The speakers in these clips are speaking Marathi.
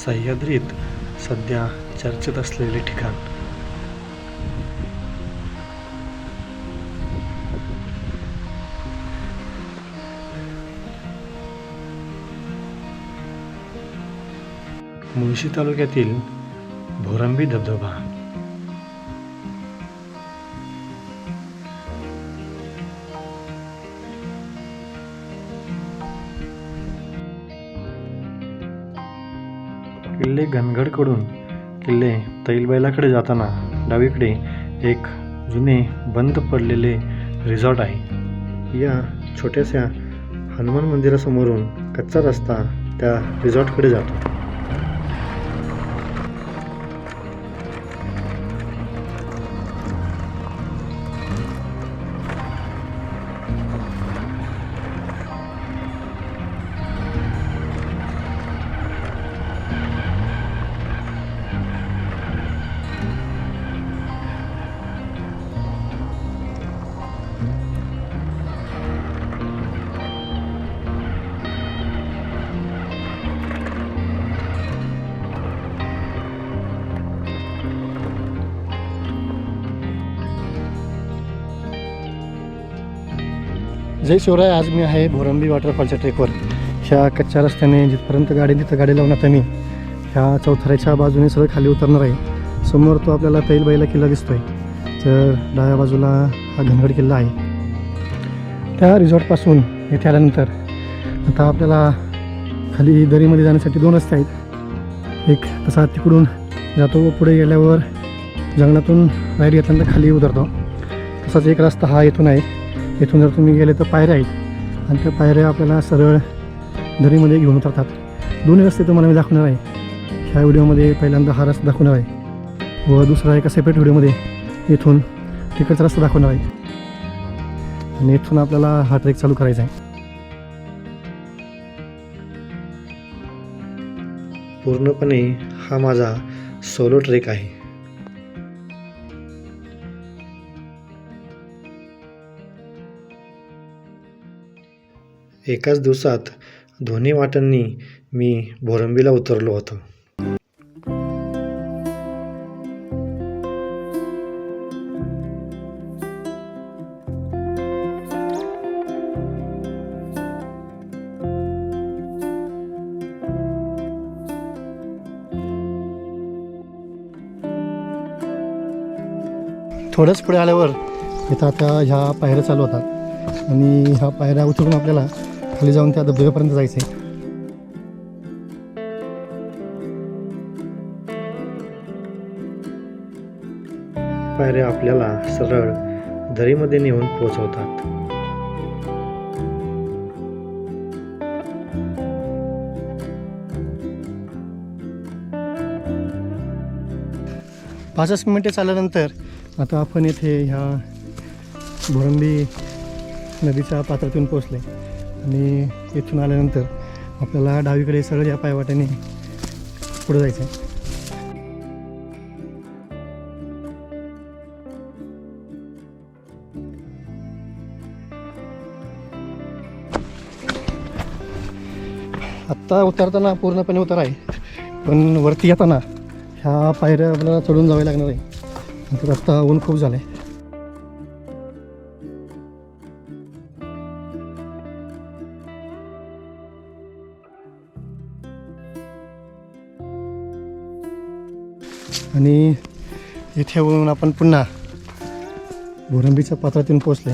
सह्याद्रीत सध्या चर्चेत असलेले ठिकाण. मुळशी तालुक्यातील भोरंबी धबधबा. किल्ले घनगडकडून किल्ले तैलबैलाकडे जाताना डावीकडे एक जुने बंद पडलेले रिसॉर्ट आहे. या छोट्याशा हनुमान मंदिरासमोरून कच्चा रस्ता त्या रिसॉर्टकडे जातो. जय शिवराय. आज मी आहे भोरंबी वॉटरफॉलच्या ट्रेकवर. ह्या कच्च्या रस्त्याने जिथपर्यंत गाडी तिथं गाडी लावून आता मी ह्या चौथऱ्याच्या बाजूने सरळ खाली उतरणार आहे. समोर तो आपल्याला तैलबैला किल्ला दिसतोय, तर डाव्या बाजूला हा घनगड किल्ला आहे. त्या रिसॉर्टपासून येथे आल्यानंतर आता आपल्याला खाली दरीमध्ये जाण्यासाठी 2 रस्ते आहेत. एक तसा तिकडून जातो, पुढे गेल्यावर जंगलातून राईड घेतल्यानंतर खाली उतरतो. तसाच एक रस्ता हा इथून आहे. इथून जर तुम्ही गेले तर पायऱ्या आहेत आणि त्या पायऱ्या आपल्याला सरळ दरीमध्ये घेऊन उतरतात. 2 रस्ते तुम्हाला मी दाखवणार आहे. ह्या व्हिडिओमध्ये पहिल्यांदा हा रस्ता दाखवणार आहे व दुसरा एका सेपरेट व्हिडिओमध्ये इथून तिकडचा रस्ता दाखवणार आहे. आणि इथून आपल्याला हा ट्रेक चालू करायचा आहे. पूर्णपणे हा माझा सोलो ट्रेक आहे. एकाच दिवसात दोन्ही वाटांनी मी भोरंबीला उतरलो होतो. थोडंच पुढे आल्यावर इथं आता ह्या पायऱ्या चालू होतात आणि ह्या पायऱ्या उतरून आपल्याला खाली जाऊन त्या धबधब्यापर्यंत जायचं आहे. पायऱ्या आपल्याला सरळ दरीमध्ये नेऊन पोहोचवतात. पाच मिनिटे चालल्यानंतर आता आपण येथे ह्या भोरंबी नदीच्या पात्रातून पोहोचले आणि इथून आल्यानंतर आपल्याला डावीकडे सरळ या पायवाट्याने पुढे जायचं आहे. आत्ता उतरताना पूर्णपणे उतार आहे, पण वरती येताना ह्या पायऱ्या आपल्याला चढून जावे लागणार आहे. नंतर आत्ता ऊन खूप झालं आहे. आणि इथे येऊन आपण पुन्हा भोरंबीच्या पात्रातून पोचले.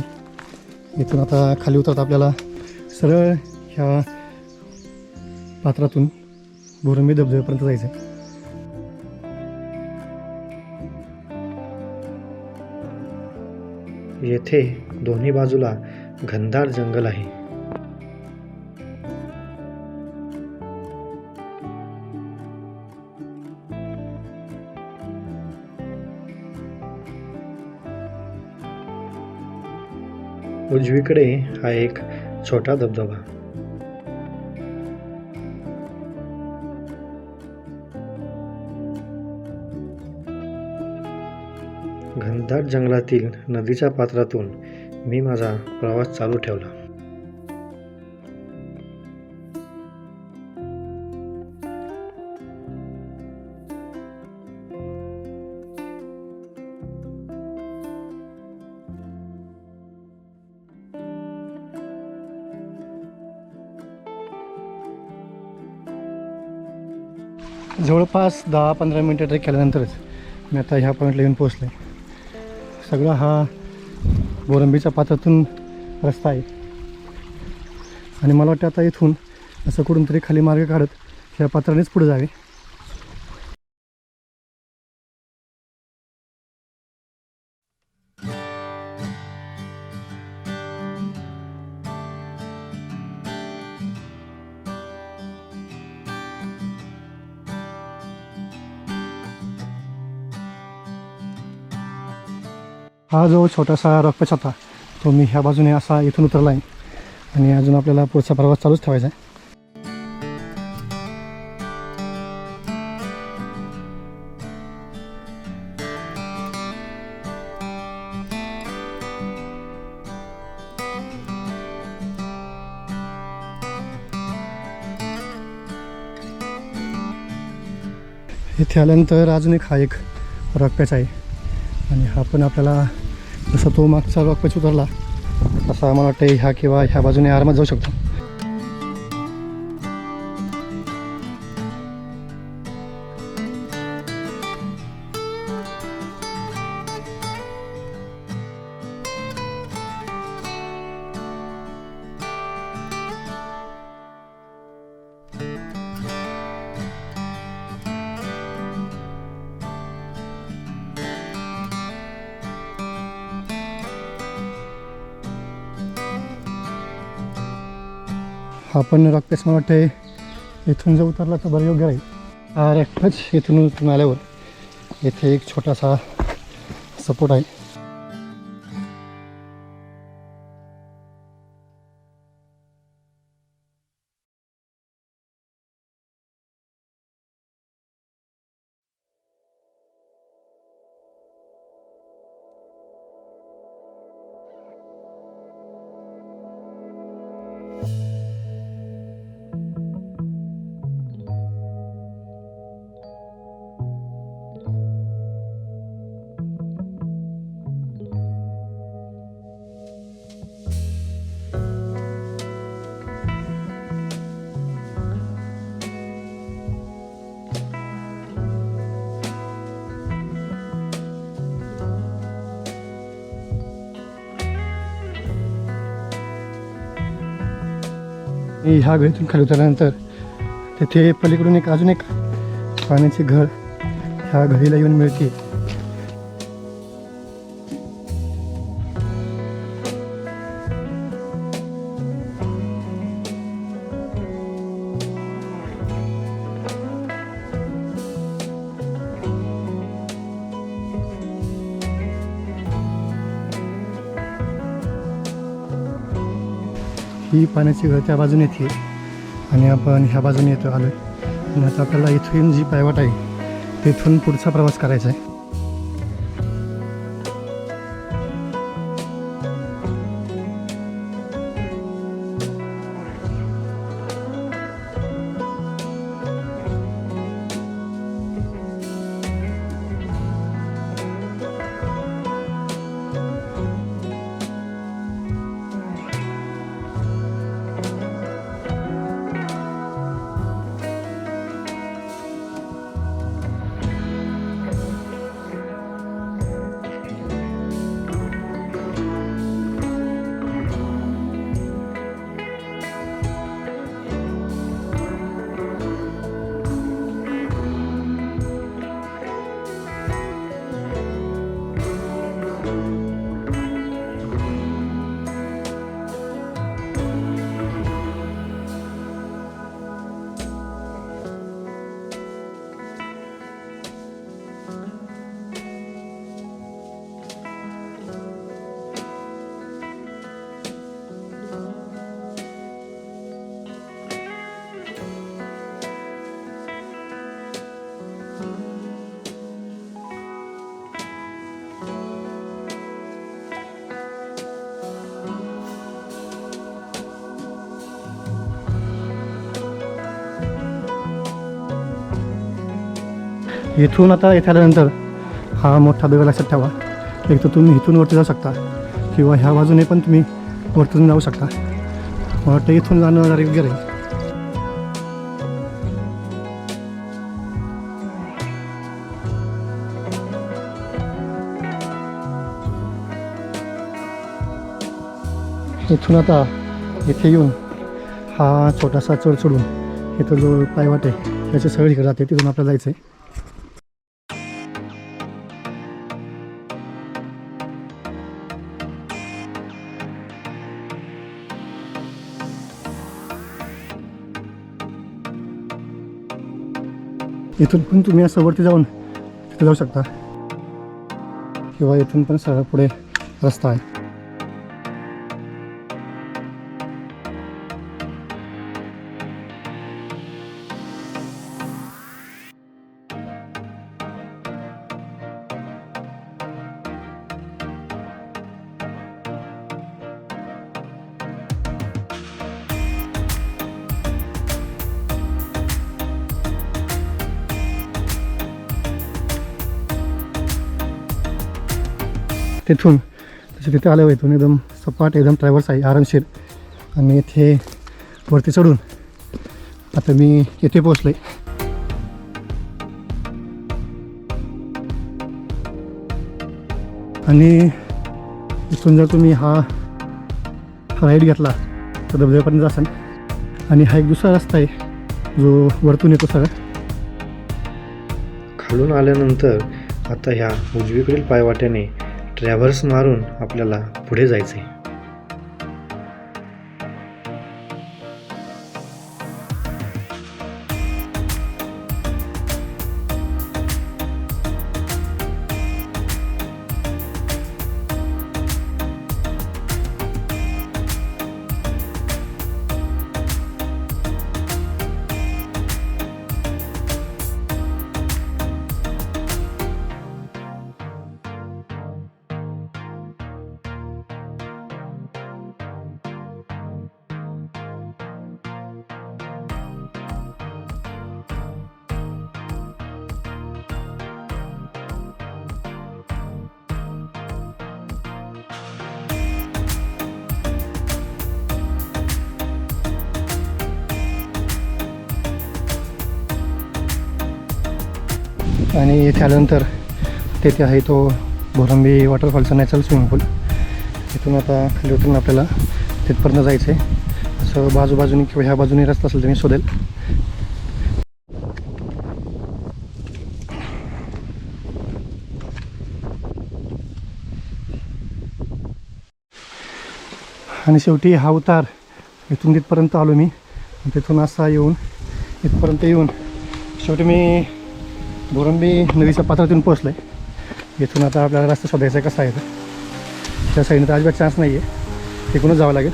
इथून आता खाली उतरत आपल्याला सरळ ह्या पात्रातून भोरंबी धबधब्यापर्यंत जायचं आहे. येथे दोन्ही बाजूला घनदाट जंगल आहे. उजवीकडे हा एक छोटा धबधबा. घनदाट जंगलातील नदीच्या पात्रातून मी माझा प्रवास चालू ठेवला. जवळपास 10-15 मिनटं ट्रेक केल्यानंतरच मी आता ह्या पॉईंटला येऊन पोचलो आहे. सगळा हा बोरंबीच्या पात्रातून रस्ता आहे आणि मला वाटतं आता इथून असं कुठून तरी खाली मार्ग काढत ह्या पात्रानेच पुढे जावे. हा जो छोटासा रॉक पॅच होता तो मी ह्या बाजूने असा इथून उतरला आहे आणि अजून आपल्याला पुढचा प्रवास चालूच ठेवायचा आहे. इथे आल्यानंतर अजून एक रॉक पॅच आहे आणि हा पण आपल्याला जसा तो मागचा रॉक पॅच उतरला तसा मला वाटतं ह्या किंवा ह्या बाजूने आरामात जाऊ शकतो. हा पण रॉक पॅच मला वाटतं इथून जर उतरला तर बरं योग्य राहील. हा रॉक पॅच इथून उतरून आल्यावर इथे एक छोटासा सपोर्ट आहे. ह्या घरातून खाली उतरल्यानंतर तिथे पलीकडून अजून एक पाण्याची घर ह्या घरीला येऊन मिळते. ही पाण्याची घर त्या बाजूने येते आणि आपण ह्या बाजूने येतो आलो आणि आता आपल्याला इथून जी पायवाट आहे तिथून पुढचा प्रवास करायचा आहे. इथून आता इथे आल्यानंतर हा मोठा बेगा लक्षात ठेवा. एक तर तुम्ही इथून वरती जाऊ शकता किंवा ह्या बाजूने पण तुम्ही वरतून जाऊ शकता. मला वाटतं इथून जाणं डायरेक्ट गेलं. इथून आता इथे येऊन हा छोटासा चढ चढून इथं जो पायवाट आहे त्याचे सगळीकडे जाते, तिथून आपल्याला जायचं आहे. इथून पण तुम्ही असं वरती जाऊन तिथे जाऊ शकता किंवा इथून पण सरळ पुढे रस्ता आहे. तिथून तसे तिथे आल्यावर इथून एकदम सपाट एकदम ट्रॅव्हल्स आहे आरामशीर. आणि इथे वरती चढून आता मी येथे पोचलो आहे. आणि इथून जर तुम्ही हा राईड घेतला तर धबधब्यापर्यंत जासान. आणि हा एक दुसरा रस्ता आहे जो वरतून येतो सगळं. खालून आल्यानंतर आता ह्या उजवीकडील पायवाट्याने ट्रॅव्हर्स मारून आपल्याला पुढे जायचे. आणि इथे आल्यानंतर तेथे आहे तो भोरंबी वॉटरफॉलचा नॅचरल स्विमिंग पूल. इथून आता खाली उतरून आपल्याला तिथपर्यंत जायचं आहे. असं बाजूबाजूने किंवा ह्या बाजूने रस्ता असेल तर मी शोधेल. आणि शेवटी हा उतार इथून तिथपर्यंत आलो मी. तिथून असा येऊन इथपर्यंत येऊन शेवटी मी भोरंबी नदीच्या पात्रातून पोचलो आहे. इथून आता आपल्याला रस्ता शोधायचा कसा आहे तर त्या साईडने तर अजिबात चान्स नाही आहे, तिकडूनच जावं लागेल.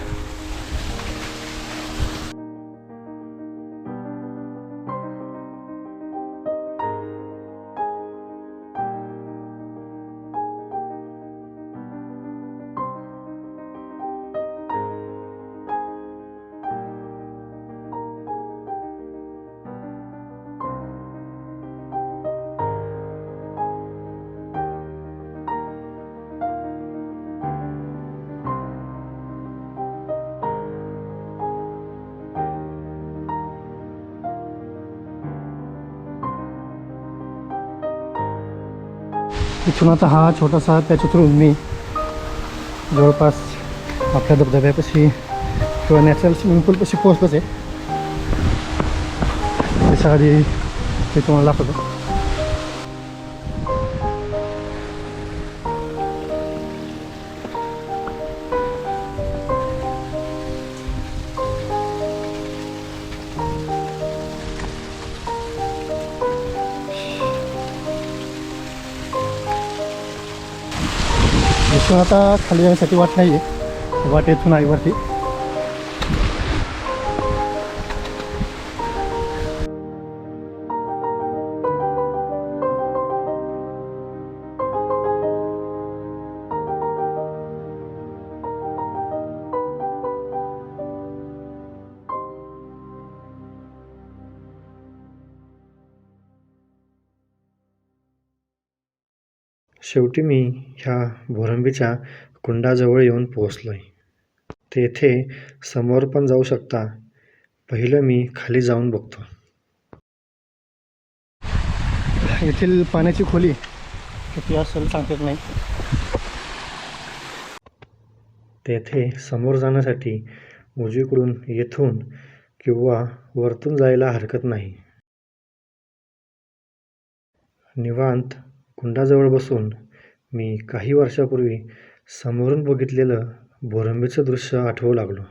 इथून आता हा छोटासा त्याच्यातून मी जवळपास आपल्या धबधब्यापाशी किंवा नॅचरल स्विमिंग पूलपाशी पोहोचलोच आहे. त्याच्या आधी ते तुम्हाला दाखवतो. इथून आता खाली जाण्यासाठी वाट नाही आहे, वाट इथून आहे वरती. शेवटी मी ह्या भोरंबीच्या कुंडाजवळ येऊन पोहोचलो आहे. तेथे समोर पण जाऊ शकता. पहिलं मी खाली जाऊन बघतो. येथील पाण्याची खोली किती असेल सांगता येत नाही. तेथे समोर जाण्यासाठी उजवीकडून येथून किंवा वरतून जायला हरकत नाही. निवांत कुंडाजवळ बसून मी काही वर्षापूर्वी समोरून बघितलेलं भोरंबीचं दृश्य आठवू लागलो.